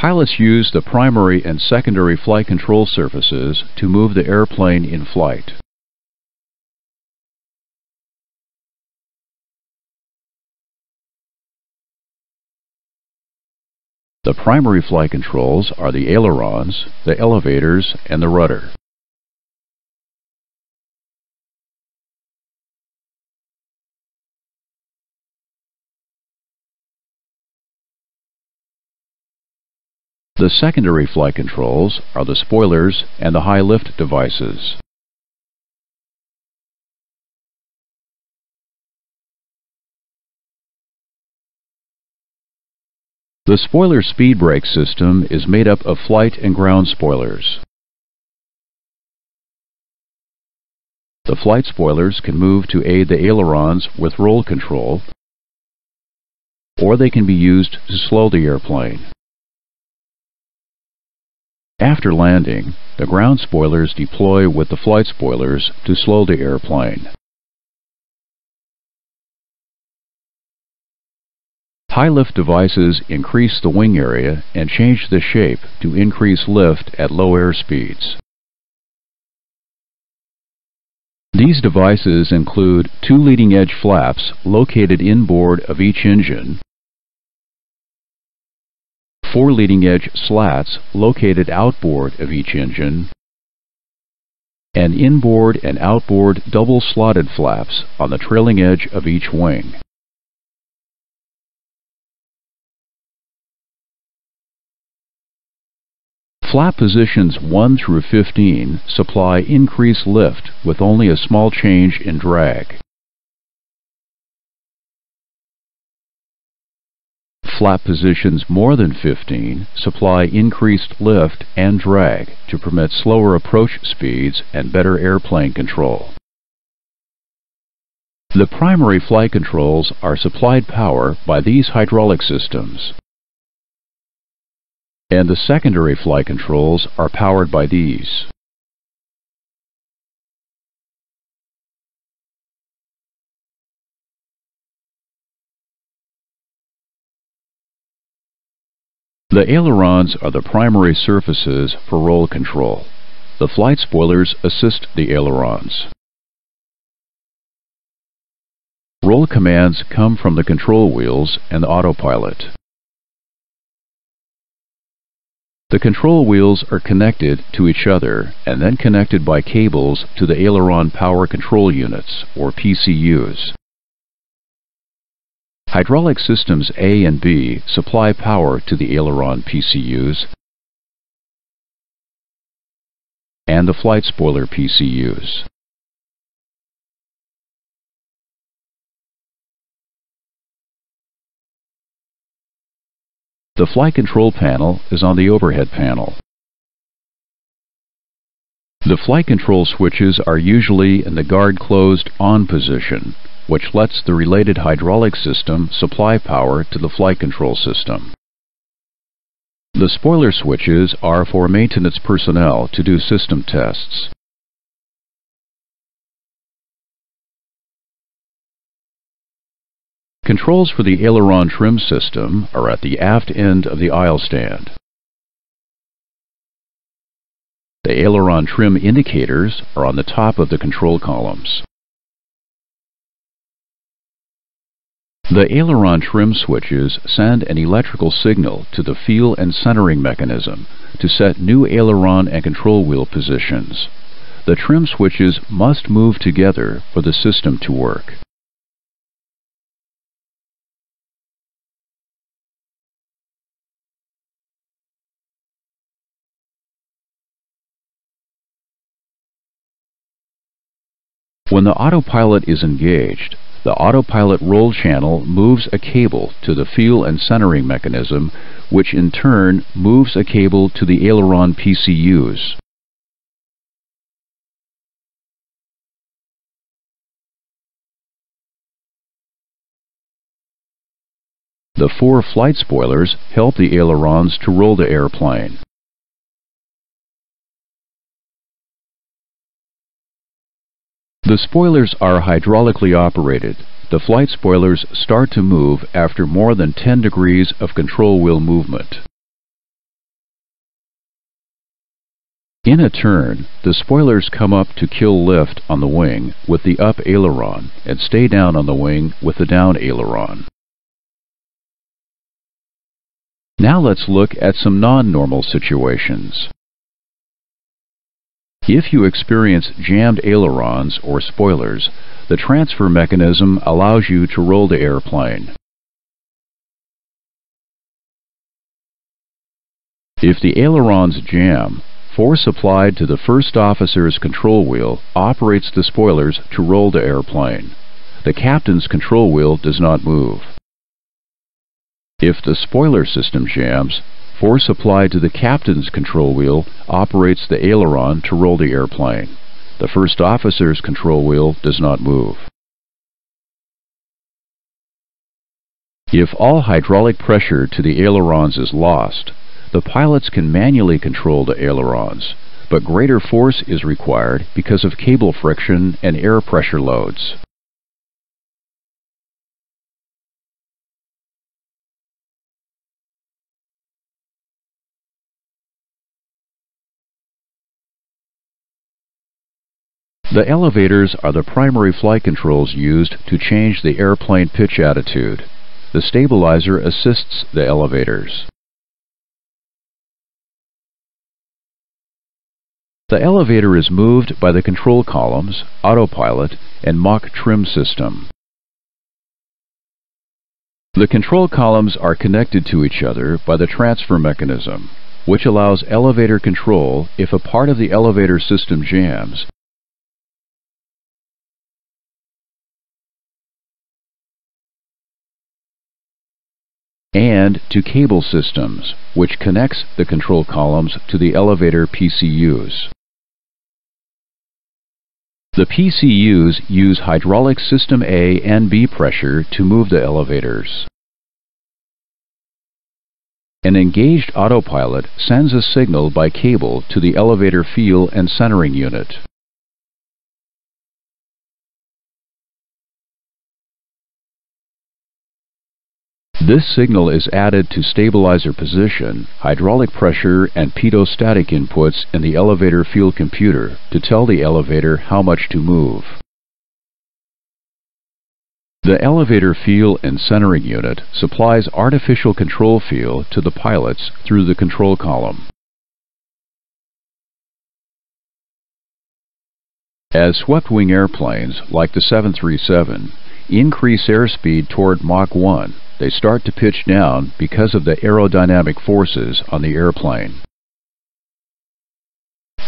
Pilots use the primary and secondary flight control surfaces to move the airplane in flight. The primary flight controls are the ailerons, the elevators, and the rudder. The secondary flight controls are the spoilers and the high lift devices. The spoiler speed brake system is made up of flight and ground spoilers. The flight spoilers can move to aid the ailerons with roll control, or they can be used to slow the airplane. After landing, the ground spoilers deploy with the flight spoilers to slow the airplane. High lift devices increase the wing area and change the shape to increase lift at low air speeds. These devices include two leading edge flaps located inboard of each engine, four leading edge slats located outboard of each engine, and inboard and outboard double slotted flaps on the trailing edge of each wing. Flap positions 1 through 15 supply increased lift with only a small change in drag. Flap positions more than 15 supply increased lift and drag to permit slower approach speeds and better airplane control. The primary flight controls are supplied power by these hydraulic systems, and the secondary flight controls are powered by these. The ailerons are the primary surfaces for roll control. The flight spoilers assist the ailerons. Roll commands come from the control wheels and the autopilot. The control wheels are connected to each other and then connected by cables to the aileron power control units, or PCUs. Hydraulic systems A and B supply power to the aileron PCUs and the flight spoiler PCUs. The flight control panel is on the overhead panel. The flight control switches are usually in the guard closed on position, which lets the related hydraulic system supply power to the flight control system. The spoiler switches are for maintenance personnel to do system tests. Controls for the aileron trim system are at the aft end of the aisle stand. The aileron trim indicators are on the top of the control columns. The aileron trim switches send an electrical signal to the feel and centering mechanism to set new aileron and control wheel positions. The trim switches must move together for the system to work. When the autopilot is engaged, the autopilot roll channel moves a cable to the feel and centering mechanism, which in turn moves a cable to the aileron PCUs. The four flight spoilers help the ailerons to roll the airplane. The spoilers are hydraulically operated. The flight spoilers start to move after more than 10 degrees of control wheel movement. In a turn, the spoilers come up to kill lift on the wing with the up aileron and stay down on the wing with the down aileron. Now let's look at some non-normal situations. If you experience jammed ailerons or spoilers, the transfer mechanism allows you to roll the airplane. If the ailerons jam, force applied to the first officer's control wheel operates the spoilers to roll the airplane. The captain's control wheel does not move. If the spoiler system jams, force applied to the captain's control wheel operates the aileron to roll the airplane. The first officer's control wheel does not move. If all hydraulic pressure to the ailerons is lost, the pilots can manually control the ailerons, but greater force is required because of cable friction and air pressure loads. The elevators are the primary flight controls used to change the airplane pitch attitude. The stabilizer assists the elevators. The elevator is moved by the control columns, autopilot, and Mach trim system. The control columns are connected to each other by the transfer mechanism, which allows elevator control if a part of the elevator system jams, and to cable systems, which connects the control columns to the elevator PCUs. The PCUs use hydraulic system A and B pressure to move the elevators. An engaged autopilot sends a signal by cable to the elevator feel and centering unit. This signal is added to stabilizer position, hydraulic pressure, and pitot-static inputs in the elevator field computer to tell the elevator how much to move. The elevator feel and centering unit supplies artificial control feel to the pilots through the control column. As swept-wing airplanes, like the 737, increase airspeed toward Mach 1, they start to pitch down because of the aerodynamic forces on the airplane.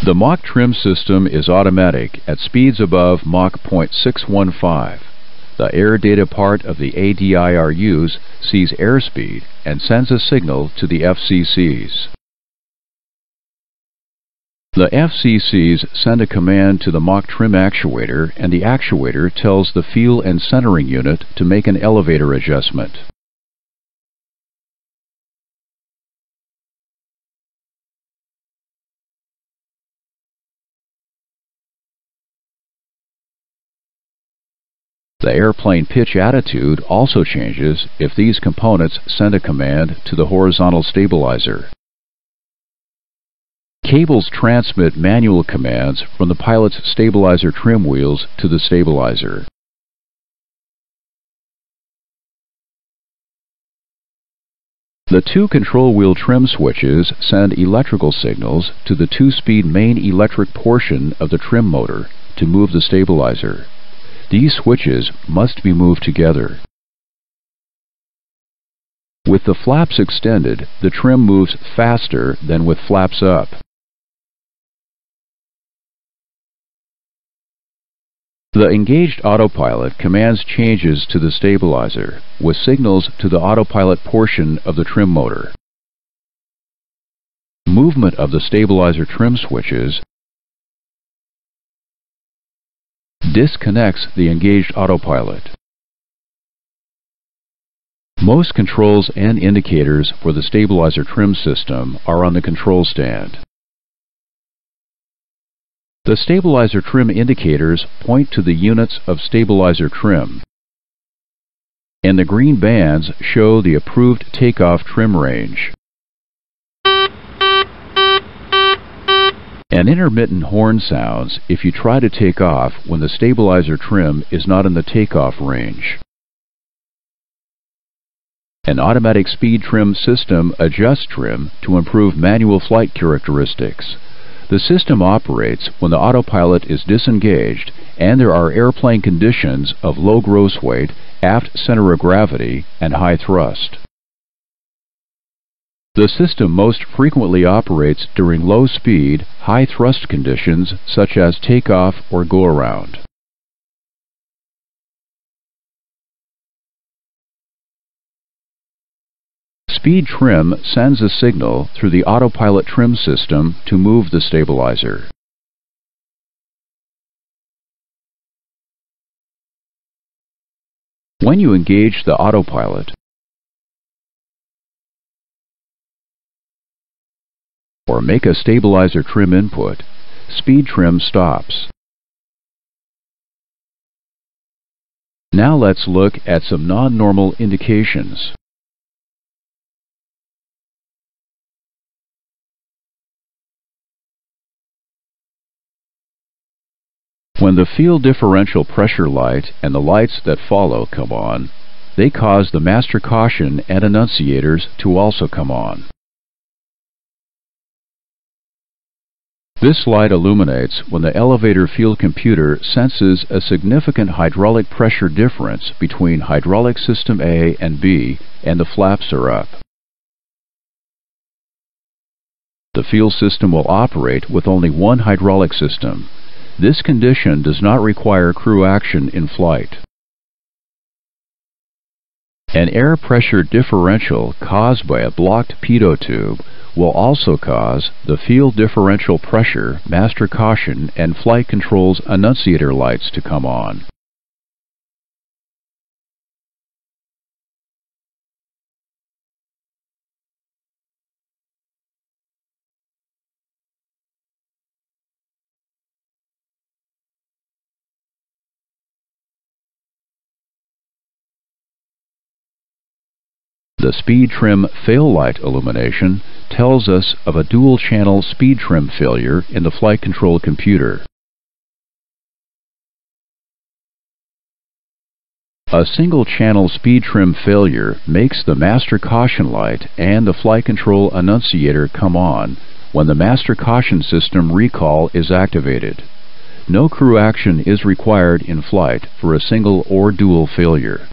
The Mach trim system is automatic at speeds above Mach 0.615. The air data part of the ADIRUs sees airspeed and sends a signal to the FCCs. The FCCs send a command to the Mach trim actuator, and the actuator tells the feel and centering unit to make an elevator adjustment. The airplane pitch attitude also changes if these components send a command to the horizontal stabilizer. Cables transmit manual commands from the pilot's stabilizer trim wheels to the stabilizer. The two control wheel trim switches send electrical signals to the two-speed main electric portion of the trim motor to move the stabilizer. These switches must be moved together. With the flaps extended, the trim moves faster than with flaps up. The engaged autopilot commands changes to the stabilizer, with signals to the autopilot portion of the trim motor. Movement of the stabilizer trim switches disconnects the engaged autopilot. Most controls and indicators for the stabilizer trim system are on the control stand. The stabilizer trim indicators point to the units of stabilizer trim, and the green bands show the approved takeoff trim range. An intermittent horn sounds if you try to take off when the stabilizer trim is not in the takeoff range. An automatic speed trim system adjusts trim to improve manual flight characteristics. The system operates when the autopilot is disengaged and there are airplane conditions of low gross weight, aft center of gravity, and high thrust. The system most frequently operates during low speed, high thrust conditions such as takeoff or go-around. Speed trim sends a signal through the autopilot trim system to move the stabilizer. When you engage the autopilot or make a stabilizer trim input, speed trim stops. Now let's look at some non-normal indications. When the field differential pressure light and the lights that follow come on, they cause the master caution and annunciators to also come on. This light illuminates when the elevator field computer senses a significant hydraulic pressure difference between hydraulic system A and B and the flaps are up. The field system will operate with only one hydraulic system. This condition does not require crew action in flight. An air pressure differential caused by a blocked pitot tube will also cause the field differential pressure, master caution, and flight control's annunciator lights to come on. The speed trim fail light illumination tells us of a dual-channel speed trim failure in the flight control computer. A single-channel speed trim failure makes the master caution light and the flight control annunciator come on when the master caution system recall is activated. No crew action is required in flight for a single or dual failure.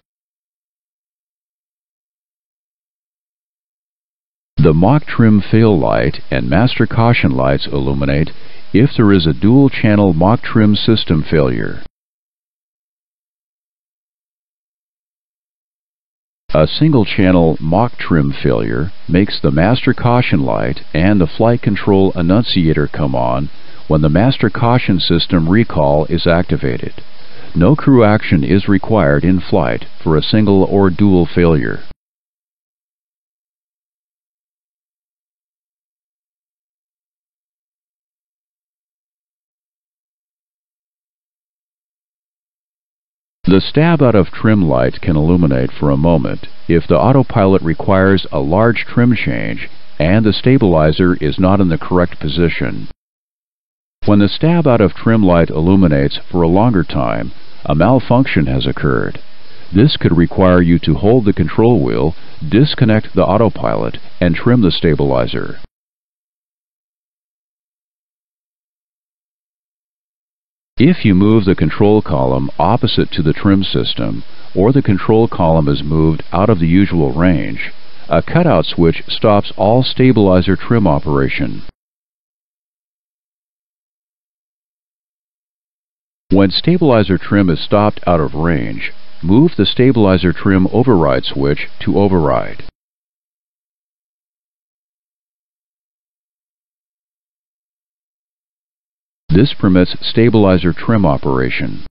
The Mach trim fail light and master caution lights illuminate if there is a dual-channel Mach trim system failure. A single-channel Mach trim failure makes the master caution light and the flight control annunciator come on when the master caution system recall is activated. No crew action is required in flight for a single or dual failure. The stab out of trim light can illuminate for a moment if the autopilot requires a large trim change and the stabilizer is not in the correct position. When the stab out of trim light illuminates for a longer time, a malfunction has occurred. This could require you to hold the control wheel, disconnect the autopilot, and trim the stabilizer. If you move the control column opposite to the trim system, or the control column is moved out of the usual range, a cutout switch stops all stabilizer trim operation. When stabilizer trim is stopped out of range, move the stabilizer trim override switch to override. This permits stabilizer trim operation.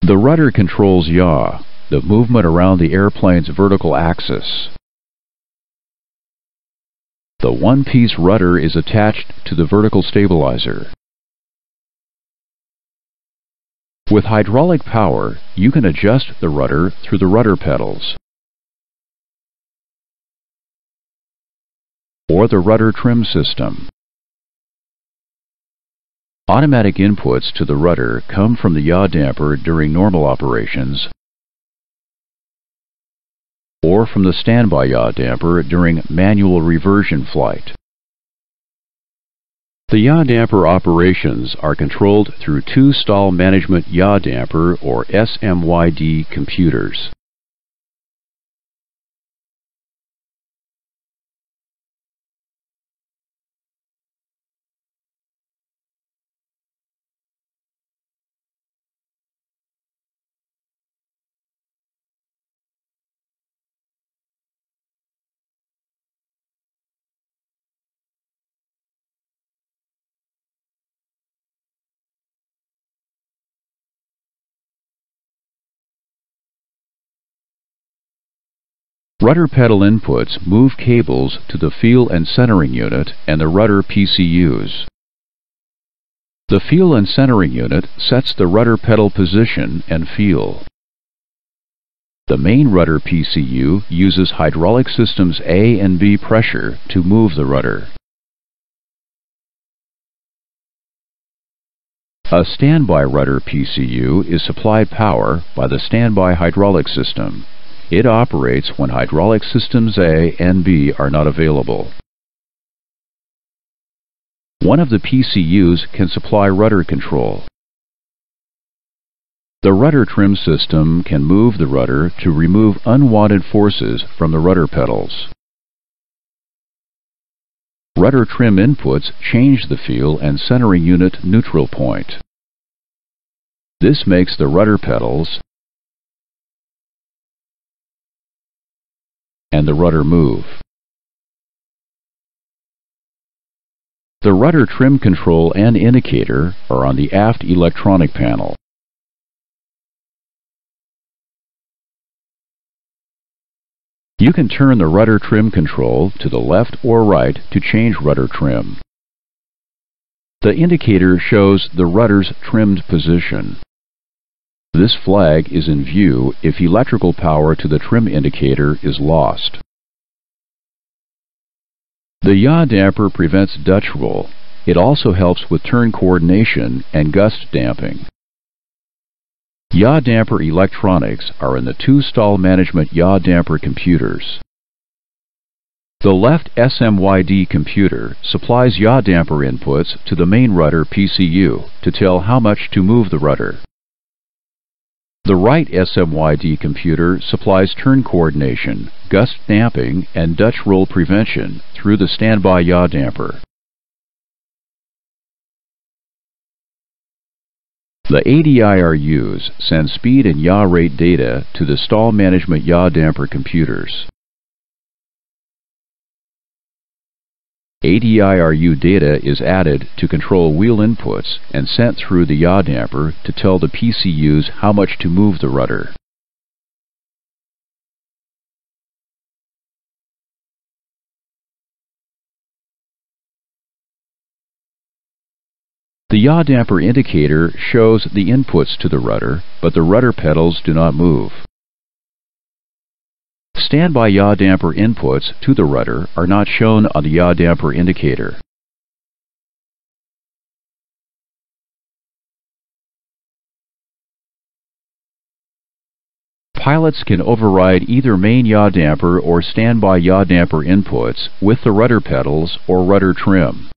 The rudder controls yaw, the movement around the airplane's vertical axis. The one-piece rudder is attached to the vertical stabilizer. With hydraulic power, you can adjust the rudder through the rudder pedals. or the rudder trim system. Automatic inputs to the rudder come from the yaw damper during normal operations or from the standby yaw damper during manual reversion flight. The yaw damper operations are controlled through two stall management yaw damper or SMYD computers. Rudder pedal inputs move cables to the feel and centering unit and the rudder PCUs. The feel and centering unit sets the rudder pedal position and feel. The main rudder PCU uses hydraulic systems A and B pressure to move the rudder. A standby rudder PCU is supplied power by the standby hydraulic system. It operates when hydraulic systems A and B are not available. One of the PCUs can supply rudder control. The rudder trim system can move the rudder to remove unwanted forces from the rudder pedals. Rudder trim inputs change the feel and centering unit neutral point. This makes the rudder pedals and the rudder move. The rudder trim control and indicator are on the aft electronic panel. You can turn the rudder trim control to the left or right to change rudder trim. The indicator shows the rudder's trimmed position. This flag is in view if electrical power to the trim indicator is lost. The yaw damper prevents Dutch roll. It also helps with turn coordination and gust damping. Yaw damper electronics are in the two stall management yaw damper computers. The left SMYD computer supplies yaw damper inputs to the main rudder PCU to tell how much to move the rudder. The right SMYD computer supplies turn coordination, gust damping, and Dutch roll prevention through the standby yaw damper. The ADIRUs send speed and yaw rate data to the stall management yaw damper computers. ADIRU data is added to control wheel inputs and sent through the yaw damper to tell the PCUs how much to move the rudder. The yaw damper indicator shows the inputs to the rudder, but the rudder pedals do not move. Standby yaw damper inputs to the rudder are not shown on the yaw damper indicator. Pilots can override either main yaw damper or standby yaw damper inputs with the rudder pedals or rudder trim.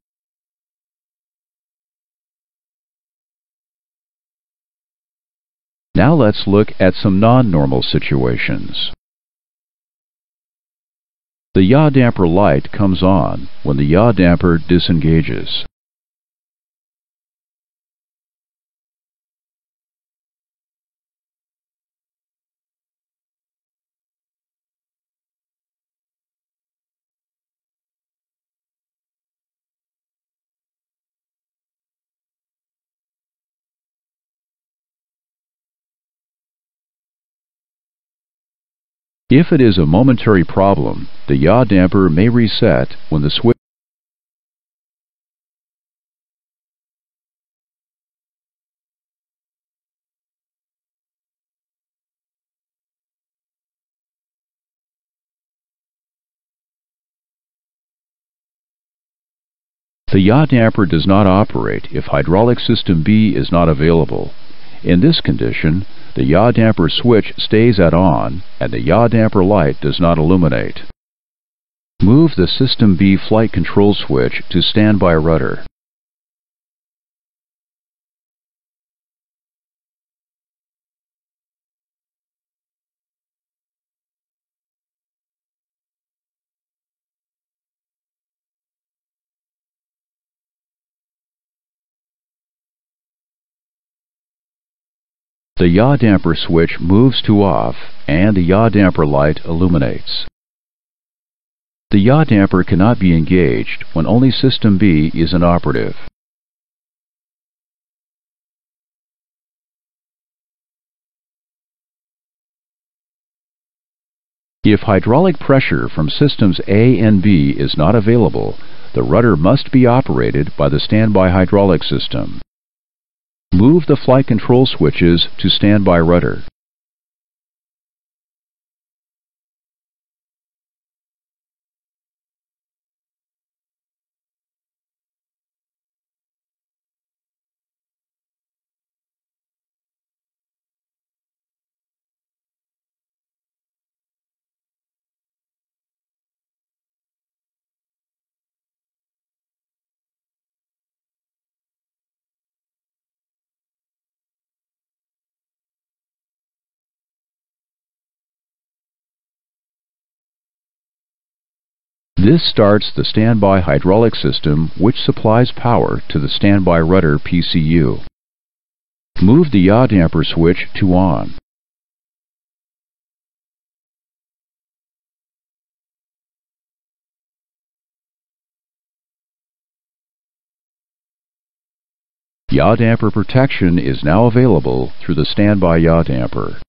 Now let's look at some non-normal situations. The yaw damper light comes on when the yaw damper disengages. If it is a momentary problem, the yaw damper may reset when the switch The yaw damper does not operate if hydraulic system B is not available. In this condition, the yaw damper switch stays at on and the yaw damper light does not illuminate. Move the System B flight control switch to standby rudder. The yaw damper switch moves to off and the yaw damper light illuminates. The yaw damper cannot be engaged when only System B is inoperative. If hydraulic pressure from systems A and B is not available, the rudder must be operated by the standby hydraulic system. Move the flight control switches to standby rudder. This starts the standby hydraulic system which supplies power to the standby rudder PCU. Move the yaw damper switch to on. Yaw damper protection is now available through the standby yaw damper.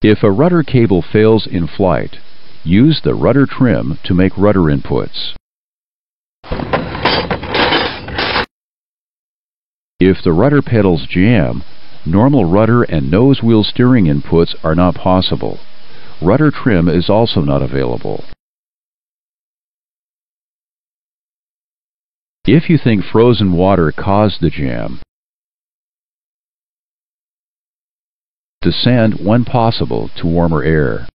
If a rudder cable fails in flight, use the rudder trim to make rudder inputs. If the rudder pedals jam, normal rudder and nose wheel steering inputs are not possible. Rudder trim is also not available. If you think frozen water caused the jam, descend when possible to warmer air.